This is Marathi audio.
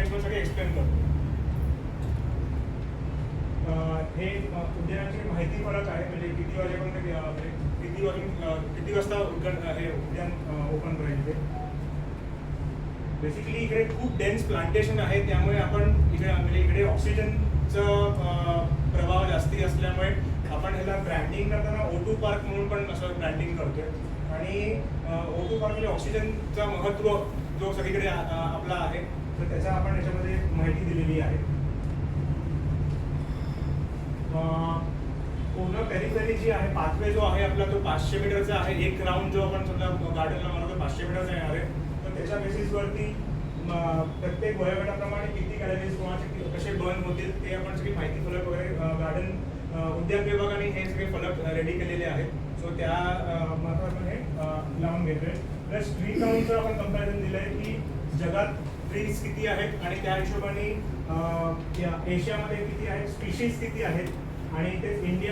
स्लाइड्समध्ये सगळे एक्सप्लेन करतो. हे उद्यानाची माहिती फरक आहे, म्हणजे किती वाजेपर्यंत किती वाजता हे उद्यान ओपन करायचे ते. बेसिकली इकडे खूप डेन्स प्लांटेशन आहे, त्यामुळे आपण इकडे म्हणजे इकडे ऑक्सिजनचं प्रभाव जास्ती असल्यामुळे आपण ह्याला ब्रँडिंग करताना O2 पार्क म्हणून पण असं ब्रँडिंग करतोय. आणि O2 पार्क म्हणजे ऑक्सिजनचा महत्त्व जो सगळीकडे आपला आहे, तर त्याचा आपण याच्यामध्ये माहिती दिलेली आहे. पूर्ण पेरिफेरी जी आहे, पाथवे जो आहे आपला तो 500 मीटरचा आहे. एक राऊंड जो आपण समजा गार्डनला म्हणतो 500 मीटरचा येणार आहे. तर त्याच्या बेसिसवरती प्रत्येक वयोगटाप्रमाणे किती कॅलरीज कोणाचे कसे बर्न होतील ते आपण सगळी माहिती फलक वगैरे गार्डन उद्यान विभागाने हे सगळे फलक रेडी केलेले आहेत. सो त्या मात्र आपण हे लावून घेतोय. प्लस ट्री काउंटचं आपण कंपॅरिझन दिलं आहे की जगात ट्रीज किती आहेत आणि त्या हिशोबाने एशियामध्ये किती आहेत, स्पीशीज किती आहेत, आणि ते इंडिया